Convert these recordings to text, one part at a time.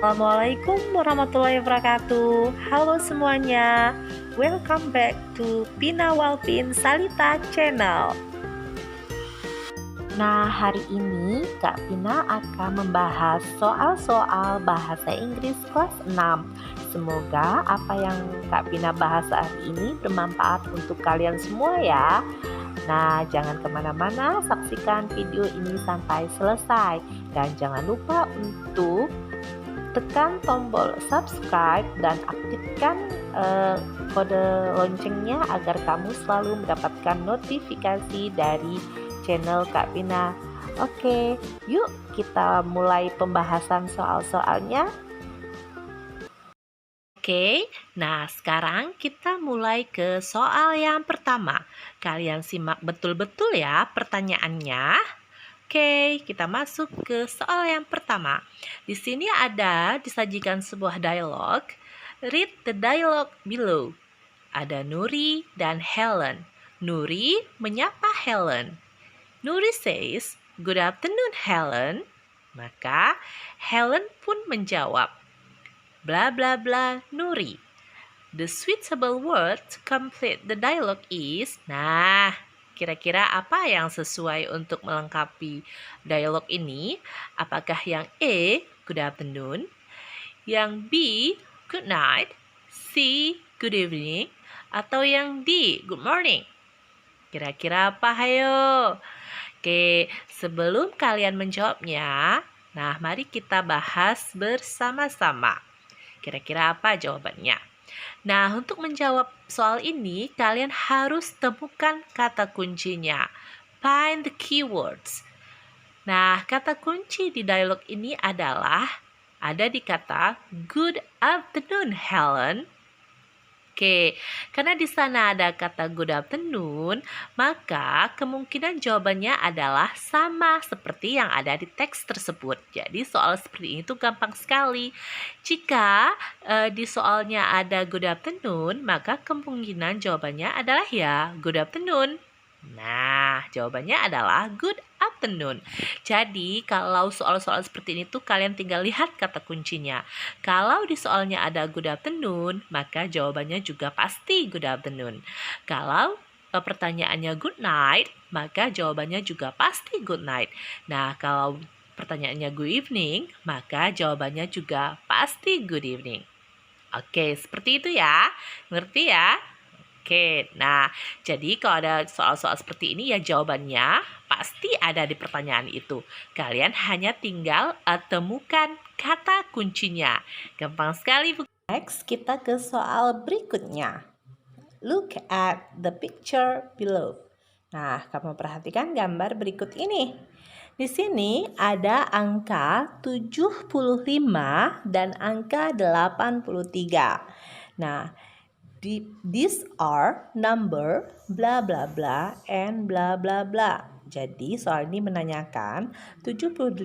Assalamualaikum warahmatullahi wabarakatuh. Halo semuanya, welcome back to Pina Walpin Salita Channel. Nah, hari ini Kak Pina akan membahas soal-soal bahasa Inggris kelas 6. Semoga apa yang Kak Pina bahas hari ini bermanfaat untuk kalian semua ya. Nah, jangan kemana-mana, saksikan video ini sampai selesai. Dan jangan lupa untuk tekan tombol subscribe dan aktifkan kode loncengnya agar kamu selalu mendapatkan notifikasi dari channel Kak Pina. Oke, yuk kita mulai pembahasan soal-soalnya. Oke, nah sekarang kita mulai ke soal yang pertama. Kalian simak betul-betul ya pertanyaannya. Oke, kita masuk ke soal yang pertama. Di sini disajikan sebuah dialog. Read the dialogue below. Ada Nuri dan Helen. Nuri menyapa Helen. Nuri says, "Good afternoon, Helen." Maka Helen pun menjawab, bla bla bla Nuri. The suitable word to complete the dialogue is, nah, kira-kira apa yang sesuai untuk melengkapi dialog ini? Apakah yang A, good afternoon, yang B, good night, C, good evening, atau yang D, good morning? Kira-kira apa, hayo? Oke, sebelum kalian menjawabnya, nah mari kita bahas bersama-sama. Kira-kira apa jawabannya? Nah, untuk menjawab soal ini, kalian harus temukan kata kuncinya. Find the keywords. Nah, kata kunci di dialog ini adalah ada di kata good afternoon, Helen. Oke, karena di sana ada kata good afternoon, maka kemungkinan jawabannya adalah sama seperti yang ada di teks tersebut. Jadi soal seperti ini tuh gampang sekali. Jika di soalnya ada good afternoon, maka kemungkinan jawabannya adalah ya good afternoon. Nah, jawabannya adalah good afternoon. Jadi, kalau soal-soal seperti ini tuh kalian tinggal lihat kata kuncinya. Kalau di soalnya ada good afternoon, maka jawabannya juga pasti good afternoon. Kalau pertanyaannya good night, maka jawabannya juga pasti good night. Nah, kalau pertanyaannya good evening, maka jawabannya juga pasti good evening. Oke, seperti itu ya. Ngerti ya? Oke, nah jadi kalau ada soal-soal seperti ini ya jawabannya pasti ada di pertanyaan itu. Kalian hanya tinggal temukan kata kuncinya. Gampang sekali. Next, kita ke soal berikutnya. Look at the picture below. Nah, kamu perhatikan gambar berikut ini. Di sini ada angka 75 dan angka 83. Nah, these are number bla bla bla and bla bla bla. Jadi soal ini menanyakan 75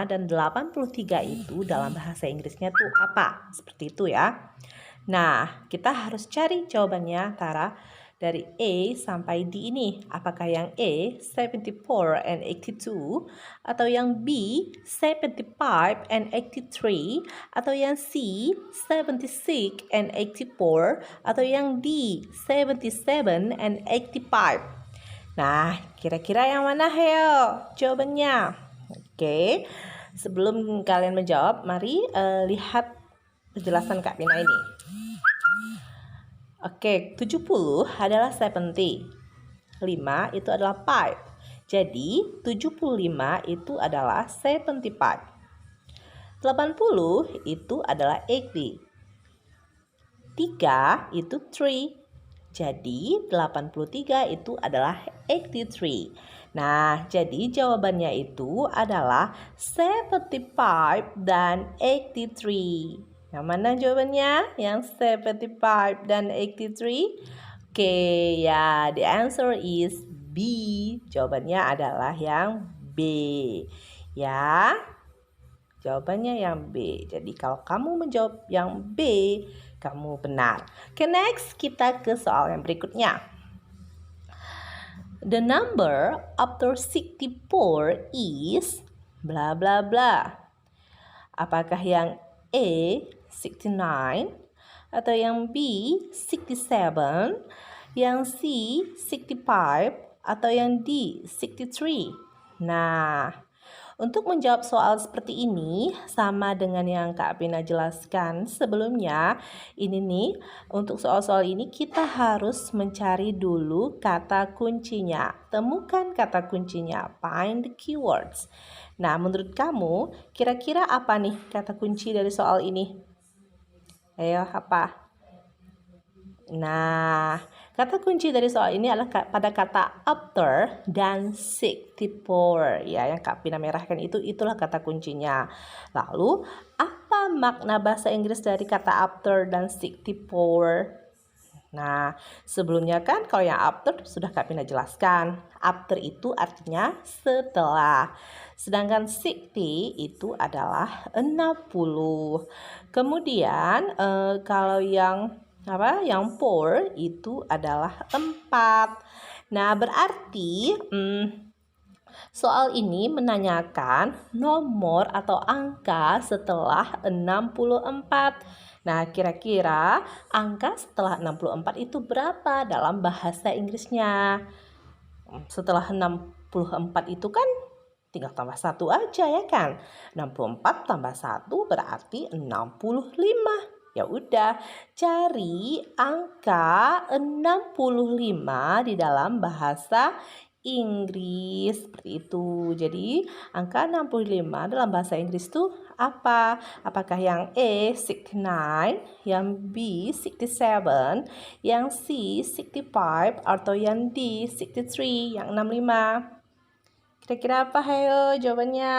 dan 83 itu dalam bahasa Inggrisnya tuh apa? Seperti itu ya. Nah, kita harus cari jawabannya antara dari A sampai D ini. Apakah yang A 74 and 82 atau yang B 75 and 83 atau yang C 76 and 84 atau yang D 77 and 85. Nah, kira-kira yang mana Heo jawabannya? Oke. Sebelum kalian menjawab, mari lihat penjelasan Kak Pina ini. Oke, 70 adalah 70. 5 itu adalah 5. Jadi, 75 itu adalah 75. 80 itu adalah 80. 3 itu 3. Jadi, 83 itu adalah 83. Nah, jadi jawabannya itu adalah 75 dan 83. Yang mana jawabannya? Yang 75 dan 83? Oke, ya, the answer is B. Jawabannya adalah yang B. Ya, jawabannya yang B. Jadi kalau kamu menjawab yang B, kamu benar. Oke, next kita ke soal yang berikutnya. The number after 64 is bla bla bla. Apakah yang A 69, atau yang B 67, yang C 65, atau yang D 63. Nah, untuk menjawab soal seperti ini, sama dengan yang Kak Pina jelaskan sebelumnya, ini nih, untuk soal-soal ini kita harus mencari dulu kata kuncinya. Temukan kata kuncinya, find the keywords. Nah, menurut kamu, kira-kira apa nih kata kunci dari soal ini? Ayo, apa? Nah, kata kunci dari soal ini adalah pada kata after dan 64 ya, yang Kak Pina merahkan itulah kata kuncinya. Lalu, apa makna bahasa Inggris dari kata after dan 64? Nah, sebelumnya kan kalau yang after sudah Kak Pina jelaskan. After itu artinya setelah. Sedangkan 60 itu adalah 60. Kemudian kalau yang for itu adalah 4. Nah, berarti soal ini menanyakan nomor atau angka setelah 64. Nah, kira-kira angka setelah 64 itu berapa dalam bahasa Inggrisnya? Setelah 64 itu kan tinggal tambah 1 aja ya kan? 64 tambah 1 berarti 65. Ya udah, cari angka 65 di dalam bahasa Inggris seperti itu. Jadi, angka 65 dalam bahasa Inggris itu apa? Apakah yang A 69, yang B 67, yang C 65, atau yang D 63, yang 65? Kira-kira apa hayo jawabannya?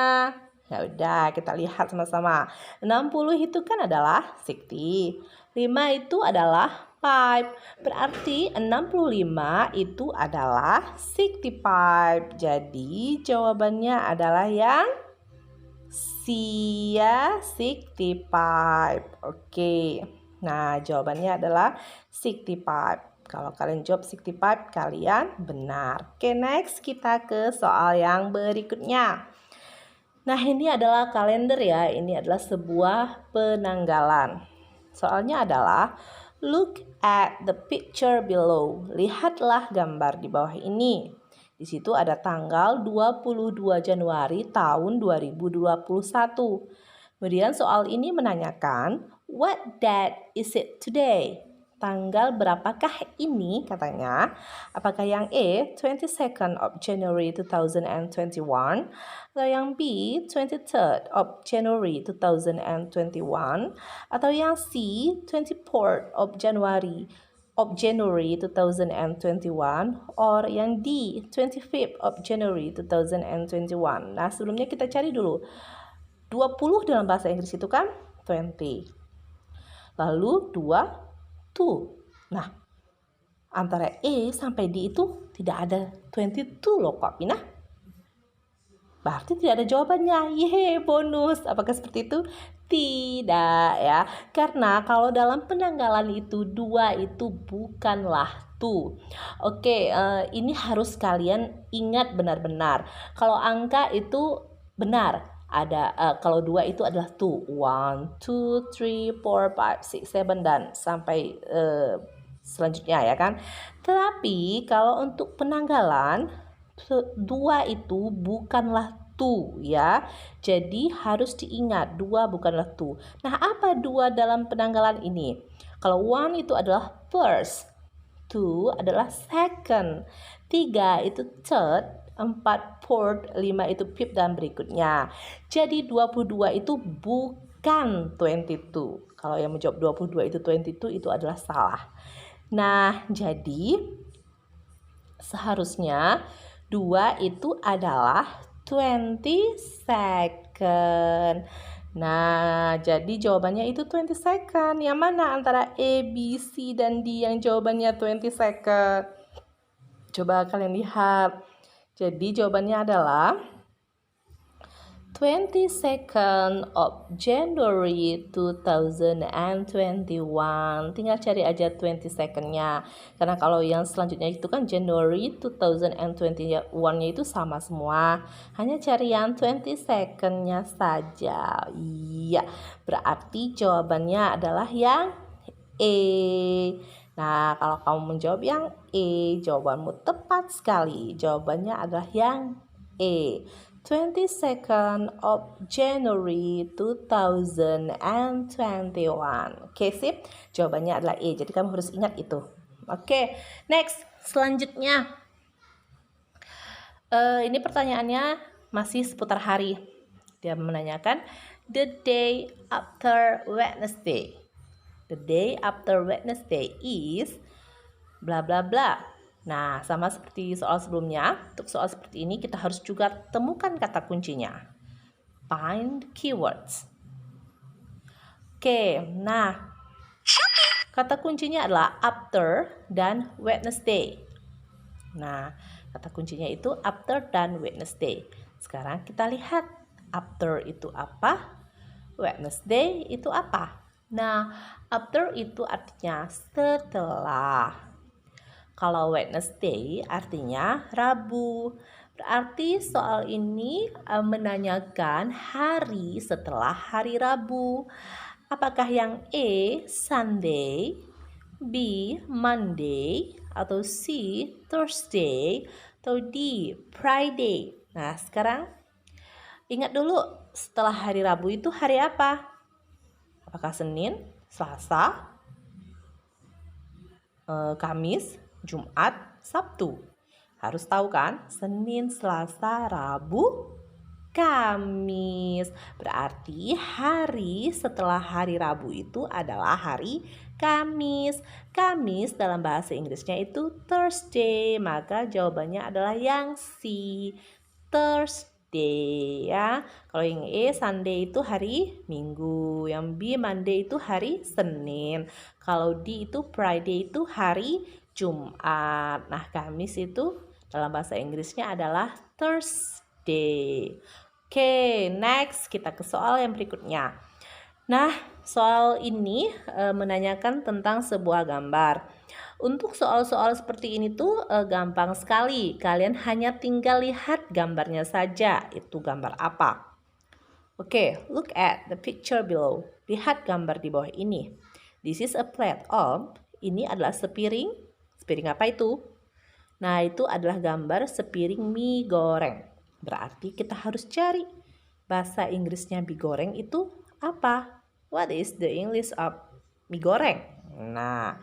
Ya udah, kita lihat sama-sama. 60 itu kan adalah 60. 5 itu adalah 5. Berarti 65 itu adalah 65. Jadi jawabannya adalah yang C ya, 65. Oke. Nah, jawabannya adalah 65. Kalau kalian jawab 65, kalian benar. Oke, next kita ke soal yang berikutnya. Nah, ini adalah kalender ya. Ini adalah sebuah penanggalan. Soalnya adalah look at the picture below. Lihatlah gambar di bawah ini. Di situ ada tanggal 22 Januari tahun 2021. Kemudian soal ini menanyakan, what date is it today? Tanggal berapakah ini katanya? Apakah yang A 22nd of January 2021, atau yang B 23rd of January 2021, atau yang C 24th of January 2021, or yang D 25th of January 2021. Nah, sebelumnya kita cari dulu. 20 dalam bahasa Inggris itu kan 20. Lalu 2 Nah, antara E sampai D itu tidak ada 22 loh Kak Pina. Berarti tidak ada jawabannya. Yeay, bonus. Apakah seperti itu? Tidak ya. Karena kalau dalam penanggalan itu 2 itu bukanlah tu. Oke, ini harus kalian ingat benar-benar. Kalau angka itu benar. Ada kalau 2 itu adalah 2, 1, 2, 3, 4, 5, 6, 7 dan sampai selanjutnya ya kan. Tetapi kalau untuk penanggalan 2 itu bukanlah tu ya. Jadi harus diingat 2 bukanlah tu. Nah, apa 2 dalam penanggalan ini? Kalau 1 itu adalah first, 2 adalah second, 3 itu third, 4 fourth, 5 itu fifth dan berikutnya. Jadi 22 itu bukan 22. Kalau yang menjawab 22 itu 22 itu adalah salah. Nah, jadi seharusnya 2 itu adalah 20 second. Nah, jadi jawabannya itu 20 second. Yang mana antara A, B, C, dan D yang jawabannya 20 second? Coba kalian lihat. Jadi jawabannya adalah 22nd of January 2021. Tinggal cari aja 22nd-nya. Karena kalau yang selanjutnya itu kan January 2021-nya itu sama semua. Hanya cari yang 22nd-nya saja. Iya, berarti jawabannya adalah yang E. Nah, kalau kamu menjawab yang E, jawabanmu tepat sekali. Jawabannya adalah yang E. 22nd of January 2021. Oke, sip. Jawabannya adalah E. Jadi kamu harus ingat itu. Oke, next. Selanjutnya. Ini pertanyaannya masih seputar hari. Dia menanyakan the day after Wednesday. The day after Wednesday is bla bla bla. Nah, sama seperti soal sebelumnya, untuk soal seperti ini kita harus juga temukan kata kuncinya. Find keywords. Oke, nah kata kuncinya adalah after dan Wednesday. Nah, kata kuncinya itu after dan Wednesday. Sekarang kita lihat after itu apa, Wednesday itu apa. Nah, after itu artinya setelah. Kalau Wednesday artinya Rabu. Berarti soal ini menanyakan hari setelah hari Rabu. Apakah yang E, Sunday, B, Monday, atau C, Thursday, atau D, Friday? Nah, sekarang ingat dulu setelah hari Rabu itu hari apa? Apakah Senin, Selasa, Kamis, Jumat, Sabtu? Harus tahu kan? Senin, Selasa, Rabu, Kamis. Berarti hari setelah hari Rabu itu adalah hari Kamis. Kamis dalam bahasa Inggrisnya itu Thursday. Maka jawabannya adalah yang C, Thursday ya. Kalau yang E, Sunday itu hari Minggu. Yang B, Monday itu hari Senin. Kalau D itu Friday itu hari Jumat. Nah, Kamis itu dalam bahasa Inggrisnya adalah Thursday. Oke, next kita ke soal yang berikutnya. Nah, soal ini menanyakan tentang sebuah gambar. Untuk soal-soal seperti ini tuh gampang sekali. Kalian hanya tinggal lihat gambarnya saja. Itu gambar apa? Oke, look at the picture below. Lihat gambar di bawah ini. This is a plate of. Ini adalah sepiring. Sepiring apa itu? Nah, itu adalah gambar sepiring mie goreng. Berarti kita harus cari bahasa Inggrisnya mie goreng itu apa? What is the English of mie goreng? Nah,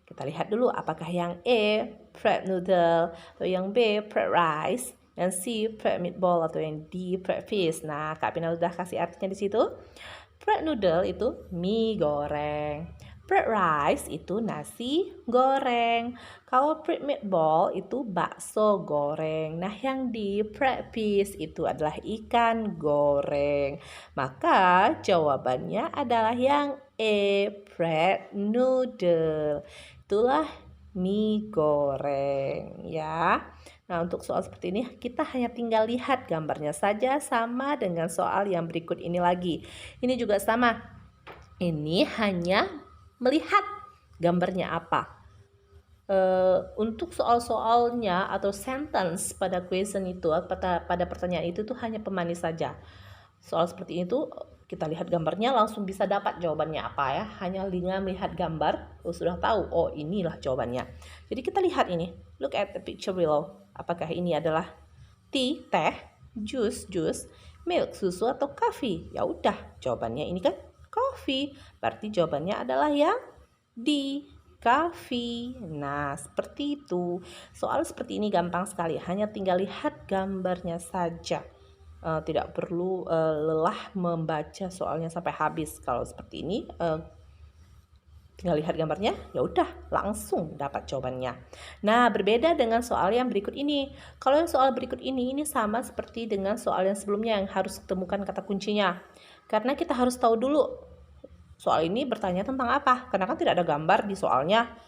kita lihat dulu apakah yang E, fried noodle, atau yang B, fried rice, yang C, fried meatball, atau yang D, fried fish. Nah, Kak Pina udah kasih artinya di situ. Fried noodle itu mie goreng. Fried rice itu nasi goreng. Kalau fried meatball itu bakso goreng. Nah, yang di fried fish itu adalah ikan goreng. Maka jawabannya adalah yang E, fried noodle. Itulah mie goreng ya. Nah, untuk soal seperti ini kita hanya tinggal lihat gambarnya saja, sama dengan soal yang berikut ini lagi. Ini juga sama. Ini hanya melihat gambarnya apa. Untuk soal-soalnya atau sentence pada question itu, pada pertanyaan itu tuh hanya pemanis saja. Soal seperti itu kita lihat gambarnya langsung bisa dapat jawabannya apa ya. Hanya dengan melihat gambar sudah tahu, oh inilah jawabannya. Jadi kita lihat ini, look at the picture below. Apakah ini adalah tea, teh, juice, milk, susu, atau coffee? Ya udah, jawabannya ini kan coffee. Berarti jawabannya adalah yang D, coffee. Nah, seperti itu. Soal seperti ini gampang sekali. Hanya tinggal lihat gambarnya saja. Tidak perlu lelah membaca soalnya sampai habis. Kalau seperti ini tinggal lihat gambarnya, ya udah langsung dapat jawabannya. Nah, berbeda dengan soal yang berikut ini. Kalau yang soal berikut ini sama seperti dengan soal yang sebelumnya yang harus ditemukan kata kuncinya. Karena kita harus tahu dulu soal ini bertanya tentang apa. Karena kan tidak ada gambar di soalnya.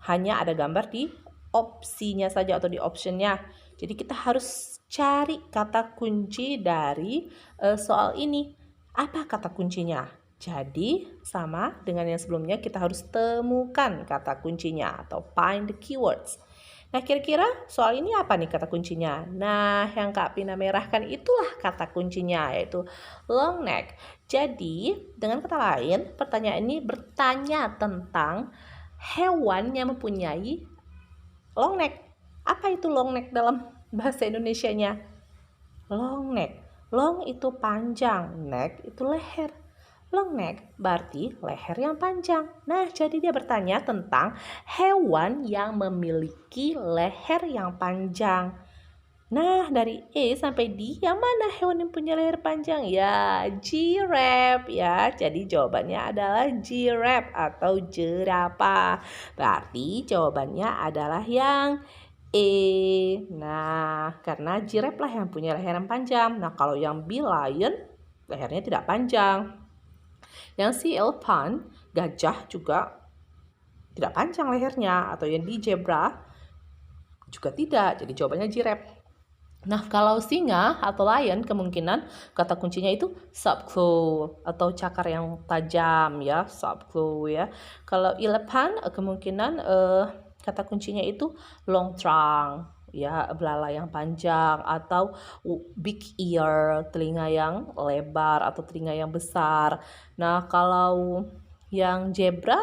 Hanya ada gambar di opsinya saja atau di optionnya. Jadi kita harus cari kata kunci dari soal ini. Apa kata kuncinya? Jadi sama dengan yang sebelumnya, kita harus temukan kata kuncinya atau find the keywords. Nah, kira-kira soal ini apa nih kata kuncinya? Nah, yang Kak Pina merahkan itulah kata kuncinya, yaitu long neck. Jadi, dengan kata lain, pertanyaan ini bertanya tentang hewan yang mempunyai long neck. Apa itu long neck dalam bahasa Indonesianya? Long neck. Long itu panjang, neck itu leher. Long neck berarti leher yang panjang. Nah, jadi dia bertanya tentang hewan yang memiliki leher yang panjang. Nah, dari E sampai D, yang mana hewan yang punya leher panjang? Ya, giraffe ya. Jadi jawabannya adalah giraffe atau jerapah. Berarti jawabannya adalah yang E. Nah, karena giraffe lah yang punya leher yang panjang. Nah, kalau yang B, lion, lehernya tidak panjang. Yang C, elephant, gajah juga tidak panjang lehernya. Atau yang D, zebra, juga tidak. Jadi jawabannya giraffe. Nah, kalau singa atau lion, kemungkinan kata kuncinya itu subclaw atau cakar yang tajam ya, subclaw ya. Kalau elephant, kemungkinan kata kuncinya itu long trunk ya, belalai yang panjang, atau big ear, telinga yang lebar atau telinga yang besar. Nah, kalau yang zebra,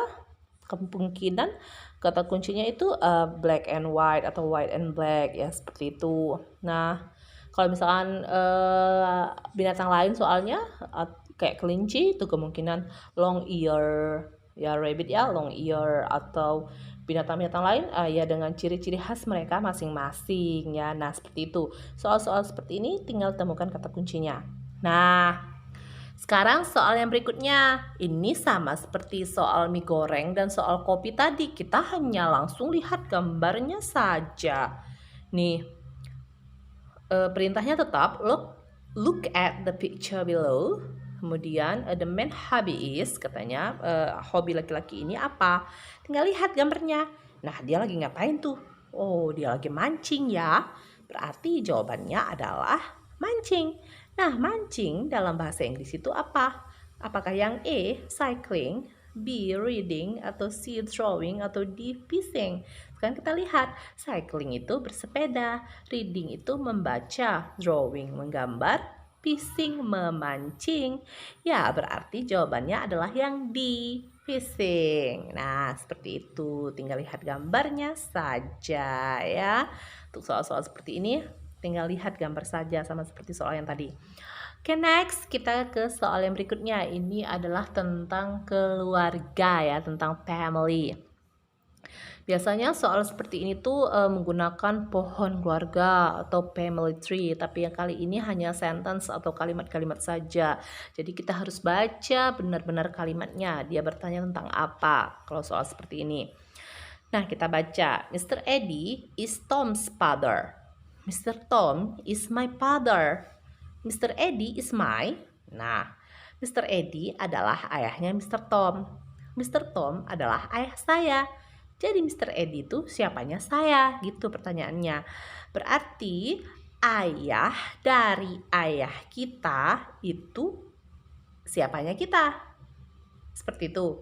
kemungkinan kata kuncinya itu black and white atau white and black ya, seperti itu. Nah, kalau misalkan binatang lain soalnya kayak kelinci itu kemungkinan long ear ya, rabbit ya long ear, atau binatang-binatang lain ya dengan ciri-ciri khas mereka masing-masing ya. Nah, seperti itu. Soal-soal seperti ini tinggal temukan kata kuncinya. Nah, sekarang soal yang berikutnya, ini sama seperti soal mie goreng dan soal kopi tadi. Kita hanya langsung lihat gambarnya saja. Nih, perintahnya tetap look at the picture below. Kemudian the main hobby is, katanya hobi laki-laki ini apa? Tinggal lihat gambarnya. Nah, dia lagi ngapain tuh? Oh, dia lagi mancing ya. Berarti jawabannya adalah mancing. Nah, mancing dalam bahasa Inggris itu apa? Apakah yang E, cycling, B, reading, atau C, drawing, atau D, fishing? Sekarang kita lihat, cycling itu bersepeda, reading itu membaca, drawing menggambar, fishing memancing. Ya, berarti jawabannya adalah yang D, fishing. Nah, seperti itu. Tinggal lihat gambarnya saja ya. Untuk soal-soal seperti ini, tinggal lihat gambar saja sama seperti soal yang tadi. Oke, next kita ke soal yang berikutnya. Ini adalah tentang keluarga ya, tentang family. Biasanya soal seperti ini tuh menggunakan pohon keluarga atau family tree, tapi yang kali ini hanya sentence atau kalimat-kalimat saja. Jadi kita harus baca benar-benar kalimatnya. Dia bertanya tentang apa kalau soal seperti ini. Nah, kita baca. Mr. Eddie is Tom's father. Mr. Tom is my father. Mr. Eddie is my. Nah, Mr. Eddie adalah ayahnya Mr. Tom. Mr. Tom adalah ayah saya. Jadi Mr. Eddie itu siapanya saya, gitu pertanyaannya. Berarti ayah dari ayah kita itu siapanya kita. Seperti itu.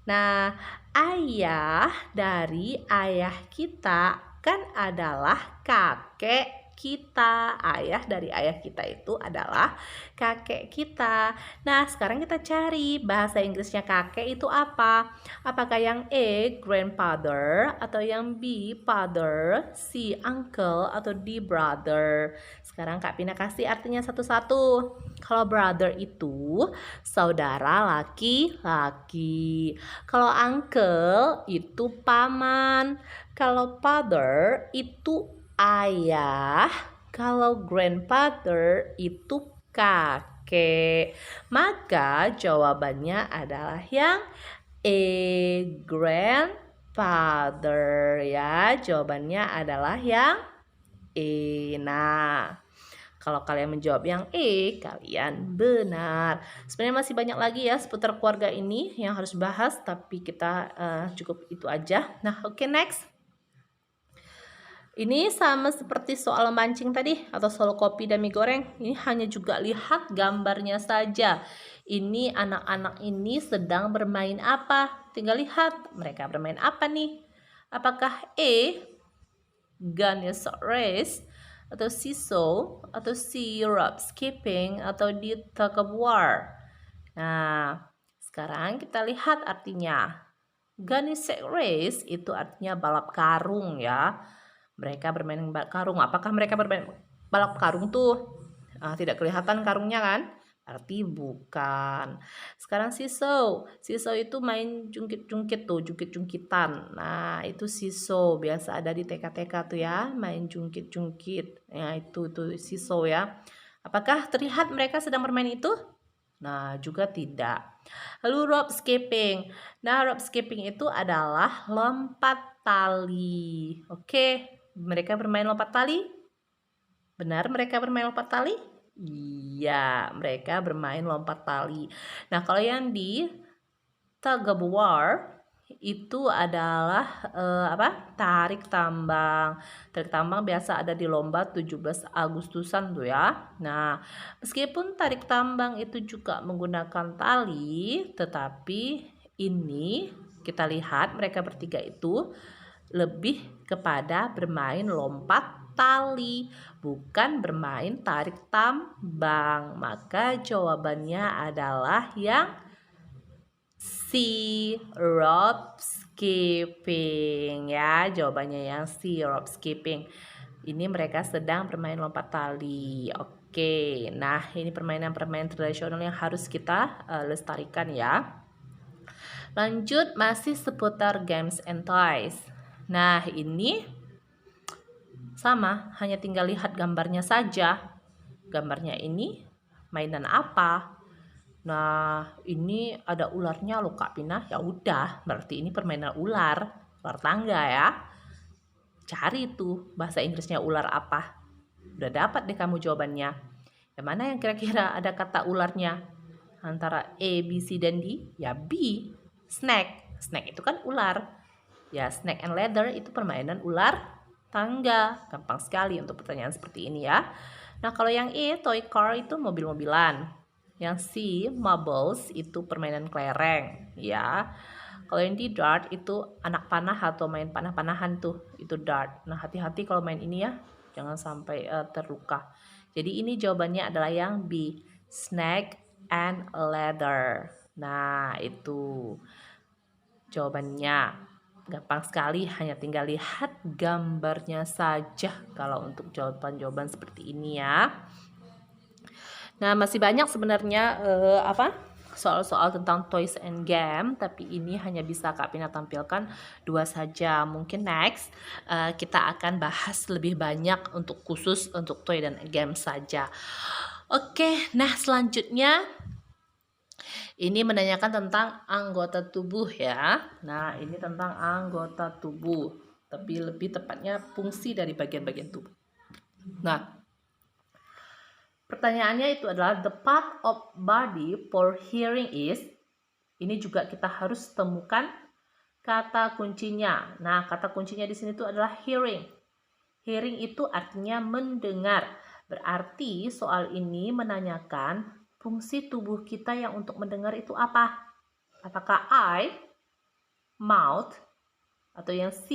Nah, ayah dari ayah kita kan adalah kakek kita. Ayah dari ayah kita itu adalah kakek kita. Nah, sekarang kita cari bahasa Inggrisnya kakek itu apa? Apakah yang A, grandfather, atau yang B, father, C, uncle, atau D, brother? Sekarang Kak Pina kasih artinya satu-satu. Kalau brother itu saudara laki-laki. Kalau uncle itu paman. Kalau father itu ayah. Kalau grandfather itu kakek. Maka jawabannya adalah yang E, grandfather ya. Jawabannya adalah yang E. Nah, kalau kalian menjawab yang E, kalian benar. Sebenarnya masih banyak lagi ya seputar keluarga ini yang harus bahas, tapi kita cukup itu aja. Nah, oke, next. Ini sama seperti soal mancing tadi atau soal kopi dan mie goreng. Ini hanya juga lihat gambarnya saja. Ini anak-anak ini sedang bermain apa? Tinggal lihat mereka bermain apa nih? Apakah A, gun is race, atau C, saw, atau C, rope skipping, atau D, tug of war? Nah, sekarang kita lihat artinya. Gun is race itu artinya balap karung ya. Mereka bermain balap karung. Apakah mereka bermain balap karung tuh? Tidak kelihatan karungnya kan? Berarti bukan. Sekarang siso. Siso itu main jungkit-jungkit tuh, jungkit-jungkitan. Nah, itu siso. Biasa ada di TK-TK tuh ya, main jungkit-jungkit. Ya, itu siso ya. Apakah terlihat mereka sedang bermain itu? Nah, juga tidak. Lalu rope skipping. Nah, rope skipping itu adalah lompat tali. Oke, mereka bermain lompat tali? Benar mereka bermain lompat tali? Iya, mereka bermain lompat tali. Nah, kalau yang di tug of war itu adalah tarik tambang. Tarik tambang biasa ada di lomba 17 Agustusan tuh ya. Nah, meskipun tarik tambang itu juga menggunakan tali, tetapi ini kita lihat mereka bertiga itu lebih kepada bermain lompat tali, bukan bermain tarik tambang. Maka jawabannya adalah yang C, rope skipping ya. Jawabannya yang C, rope skipping. Ini mereka sedang bermain lompat tali. Oke, nah ini permainan-permainan tradisional yang harus kita lestarikan ya. Lanjut masih seputar games and toys. Nah ini sama, hanya tinggal lihat gambarnya saja. Gambarnya ini mainan apa? Nah, ini ada ularnya loh Kak Pina. Ya udah, berarti ini permainan ular, ular tangga ya. Cari tuh bahasa Inggrisnya ular apa. Udah dapat deh kamu jawabannya. Yang mana yang kira-kira ada kata ularnya? Antara A, B, C, dan D? Ya B, snack. Snack itu kan ular. Ya, snack and ladder itu permainan ular tangga. Gampang sekali untuk pertanyaan seperti ini ya. Nah, kalau yang E, toy car itu mobil-mobilan. Yang C, marbles itu permainan kelereng, ya. Kalau yang D, dart itu anak panah atau main panah-panahan tuh, itu dart. Nah, hati-hati kalau main ini ya, jangan sampai terluka. Jadi ini jawabannya adalah yang B, snack and ladder. Nah, itu jawabannya. Gampang sekali, hanya tinggal lihat gambarnya saja kalau untuk jawaban-jawaban seperti ini ya. Nah, masih banyak sebenarnya soal-soal tentang toys and game, tapi ini hanya bisa Kak Pina tampilkan 2 saja. Mungkin next kita akan bahas lebih banyak untuk khusus untuk toy dan game saja. Oke, nah selanjutnya ini menanyakan tentang anggota tubuh ya. Nah, ini tentang anggota tubuh, tapi lebih tepatnya fungsi dari bagian-bagian tubuh. Nah, pertanyaannya itu adalah the part of body for hearing is. Ini juga kita harus temukan kata kuncinya. Nah, kata kuncinya di sini itu adalah hearing. Hearing itu artinya mendengar. Berarti soal ini menanyakan fungsi tubuh kita yang untuk mendengar itu apa? Apakah eye, mouth, atau yang C,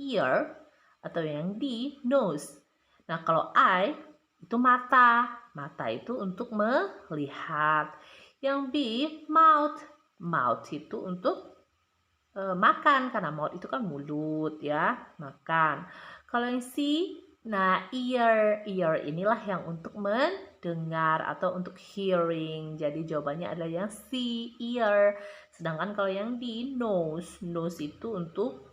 ear, atau yang D, nose? Nah, kalau eye itu mata. Mata itu untuk melihat. Yang B, mouth. Mouth itu untuk makan, karena mouth itu kan mulut ya, makan. Kalau yang C, nah ear inilah yang untuk mendengar atau untuk hearing. Jadi jawabannya adalah yang C, ear. Sedangkan kalau yang D, nose itu untuk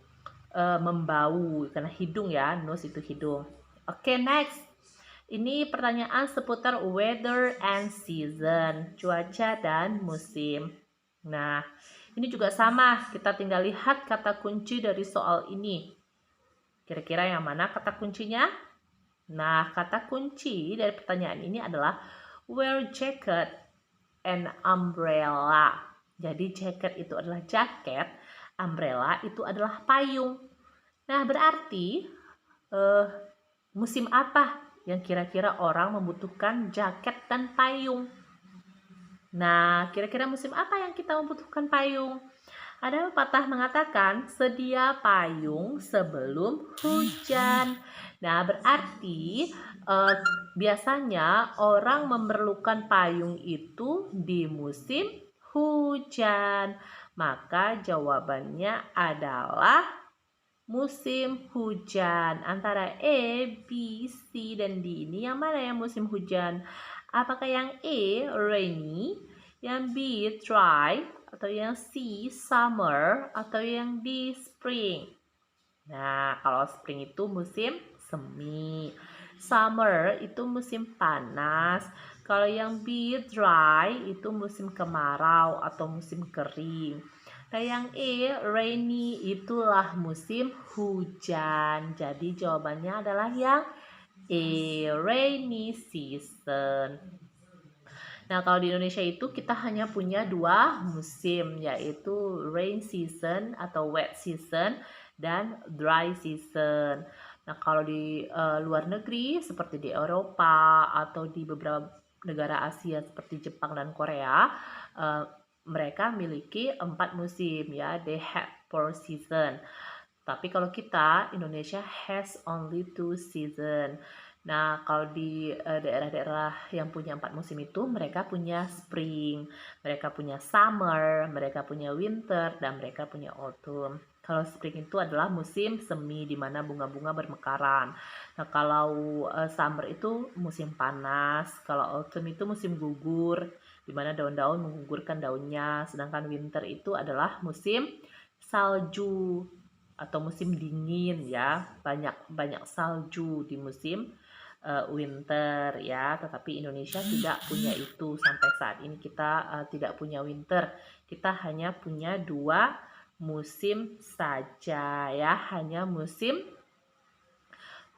membau, karena hidung ya, nose itu hidung. Oke, next. Ini pertanyaan seputar weather and season, cuaca dan musim. Nah, ini juga sama, kita tinggal lihat kata kunci dari soal ini. Kira-kira yang mana kata kuncinya? Nah, kata kunci dari pertanyaan ini adalah wear jacket and umbrella. Jadi jacket itu adalah jaket, umbrella itu adalah payung. Nah, berarti eh, musim apa yang kira-kira orang membutuhkan jaket dan payung? Nah, kira-kira musim apa yang kita membutuhkan payung? Ada pepatah mengatakan, sedia payung sebelum hujan. Nah, berarti biasanya orang memerlukan payung itu di musim hujan. Maka jawabannya adalah musim hujan. Antara A, B, C, dan D ini yang mana yang musim hujan? Apakah yang A, rainy, yang B, dry, atau yang C, summer, atau yang D, spring? Nah, kalau spring itu musim semi. Summer itu musim panas. Kalau yang B, dry, itu musim kemarau atau musim kering. Nah, yang E, rainy, itulah musim hujan. Jadi jawabannya adalah yang E, rainy season. Nah, kalau di Indonesia itu kita hanya punya 2 musim, yaitu rain season atau wet season dan dry season. Nah, kalau di luar negeri seperti di Eropa atau di beberapa negara Asia seperti Jepang dan Korea, mereka memiliki 4 musim ya, they have 4 season. Tapi kalau kita, Indonesia has only 2 season. Nah, kalau di daerah-daerah yang punya 4 musim itu, mereka punya spring, mereka punya summer, mereka punya winter, dan mereka punya autumn. Kalau spring itu adalah musim semi di mana bunga-bunga bermekaran. Nah, kalau summer itu musim panas, kalau autumn itu musim gugur, di mana daun-daun menggugurkan daunnya. Sedangkan winter itu adalah musim salju atau musim dingin ya, banyak salju di musim winter ya. Tetapi Indonesia tidak punya itu, sampai saat ini kita tidak punya winter, kita hanya punya 2 musim saja ya, hanya musim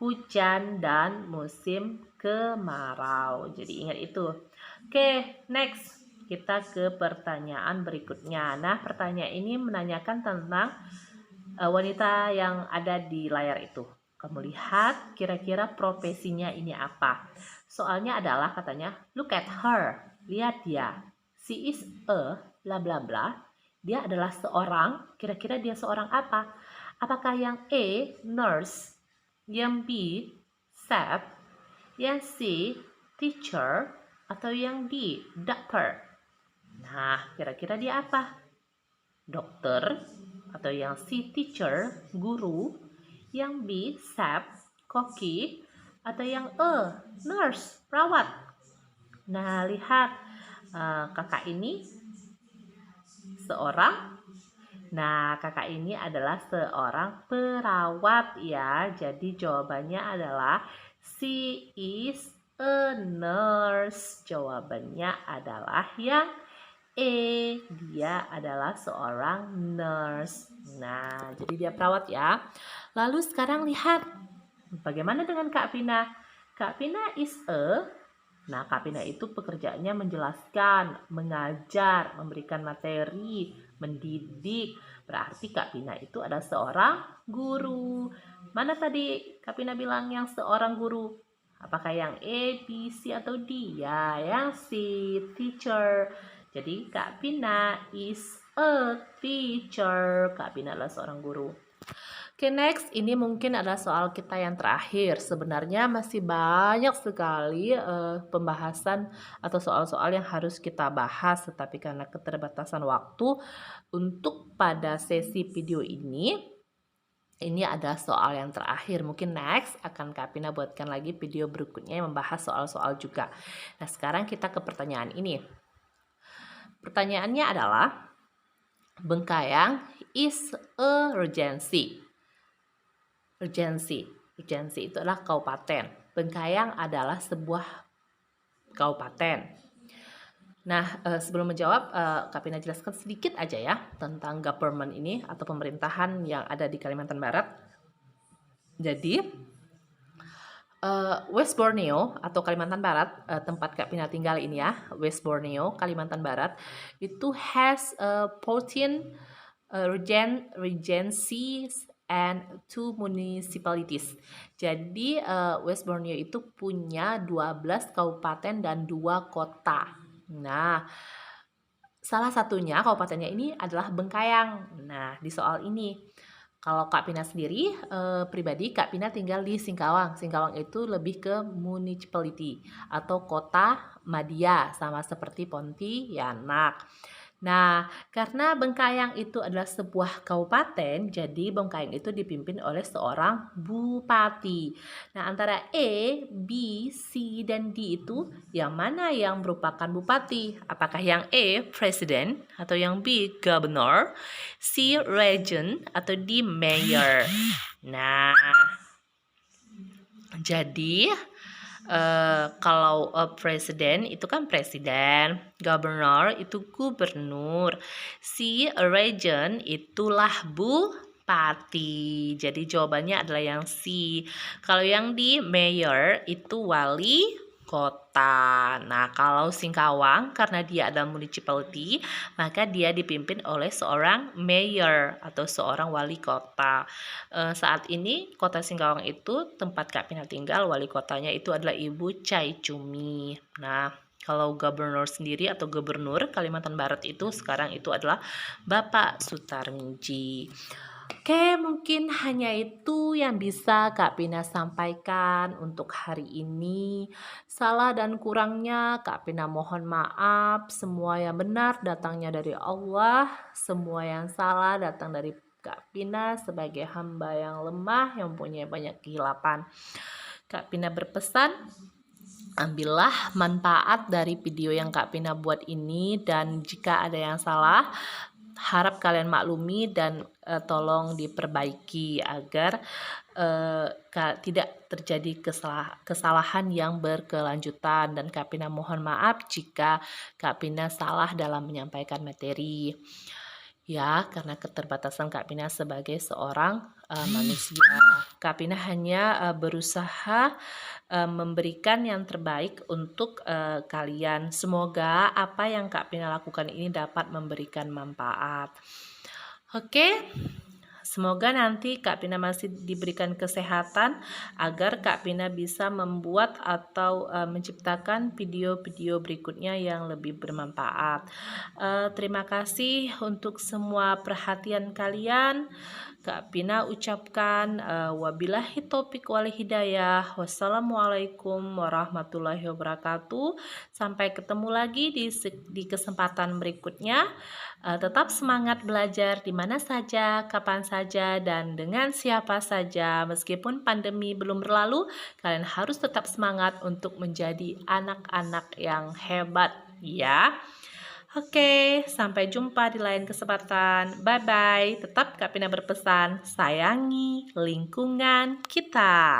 hujan dan musim kemarau. Jadi ingat itu. Oke, next kita ke pertanyaan berikutnya. Nah, pertanyaan ini menanyakan tentang wanita yang ada di layar itu. Kamu lihat kira-kira profesinya ini apa? Soalnya adalah katanya, look at her, lihat dia. She is a bla bla bla. Dia adalah seorang, kira-kira dia seorang apa? Apakah yang A, nurse, yang B, chef, yang C, teacher, atau yang D, doctor? Nah, kira-kira dia apa? Dokter, atau yang C, teacher, guru, yang B, chef, koki, atau yang E, nurse, perawat. Nah, lihat kakak ini seorang. Nah, kakak ini adalah seorang perawat ya. Jadi jawabannya adalah she is a nurse. Jawabannya adalah yang E, dia adalah seorang nurse. Nah, jadi dia perawat ya. Lalu sekarang lihat, bagaimana dengan Kak Pina? Kak Pina is a, nah Kak Pina itu pekerjaannya menjelaskan, mengajar, memberikan materi, mendidik. Berarti Kak Pina itu adalah seorang guru. Mana tadi Kak Pina bilang yang seorang guru? Apakah yang A, B, C, atau D? Ya, yang C, teacher. Jadi Kak Pina is a teacher. Kak Pina adalah seorang guru. Oke, next, ini mungkin adalah soal kita yang terakhir. Sebenarnya masih banyak sekali pembahasan atau soal-soal yang harus kita bahas, tetapi karena keterbatasan waktu, untuk pada sesi video ini adalah soal yang terakhir. Mungkin next akan Kak Pina buatkan lagi video berikutnya yang membahas soal-soal juga. Nah, sekarang kita ke pertanyaan ini. Pertanyaannya adalah, Bengkayang is a regency. Regency itu adalah kabupaten. Bengkayang adalah sebuah kabupaten. Nah, sebelum menjawab, Kak Pina jelaskan sedikit aja ya tentang government ini atau pemerintahan yang ada di Kalimantan Barat. Jadi, West Borneo atau Kalimantan Barat, tempat Kak Pina tinggal ini ya, West Borneo, Kalimantan Barat, itu has 14 regencies and 2 municipalities. Jadi West Borneo itu punya 12 kabupaten dan 2 kota. Nah, salah satunya kabupatennya ini adalah Bengkayang. Nah, di soal ini kalau Kak Pina sendiri pribadi Kak Pina tinggal di Singkawang. Singkawang itu lebih ke municipality atau kota madya, sama seperti Pontianak. Nah, karena Bengkayang itu adalah sebuah kabupaten, jadi Bengkayang itu dipimpin oleh seorang bupati. Nah, antara A, B, C, dan D itu yang mana yang merupakan bupati? Apakah yang A, presiden, atau yang B, governor, C, regent, atau D, mayor? Nah, jadi kalau presiden itu kan presiden, governor itu gubernur, si regent itulah bupati. Jadi jawabannya adalah yang C. Kalau yang di mayor itu wali kota. Nah, kalau Singkawang karena dia adalah municipality, maka dia dipimpin oleh seorang mayor atau seorang wali kota. Saat ini kota Singkawang itu tempat Kak Pina tinggal, wali kotanya itu adalah Ibu Chai Chumi. Nah, kalau gubernur sendiri atau gubernur Kalimantan Barat itu sekarang itu adalah Bapak Sutarmiji. Oke, mungkin hanya itu yang bisa Kak Pina sampaikan untuk hari ini. Salah dan kurangnya Kak Pina mohon maaf. Semua yang benar datangnya dari Allah, semua yang salah datang dari Kak Pina sebagai hamba yang lemah yang punya banyak kehilapan. Kak Pina berpesan, ambillah manfaat dari video yang Kak Pina buat ini, dan jika ada yang salah harap kalian maklumi dan tolong diperbaiki agar tidak terjadi kesalahan yang berkelanjutan, dan Kak Pina mohon maaf jika Kak Pina salah dalam menyampaikan materi. Ya, karena keterbatasan Kak Pina sebagai seorang manusia. Kak Pina hanya berusaha memberikan yang terbaik untuk kalian. Semoga apa yang Kak Pina lakukan ini dapat memberikan manfaat. Oke, semoga nanti Kak Pina masih diberikan kesehatan agar Kak Pina bisa membuat atau menciptakan video-video berikutnya yang lebih bermanfaat. Terima kasih untuk semua perhatian kalian. Kak Pina ucapkan wabillahi taufiq wal hidayah. Wassalamualaikum warahmatullahi wabarakatuh. Sampai ketemu lagi di kesempatan berikutnya. Tetap semangat belajar di mana saja, kapan saja, dan dengan siapa saja. Meskipun pandemi belum berlalu, kalian harus tetap semangat untuk menjadi anak-anak yang hebat, ya. Oke, sampai jumpa di lain kesempatan. Bye-bye. Tetap Kak Pina berpesan, sayangi lingkungan kita.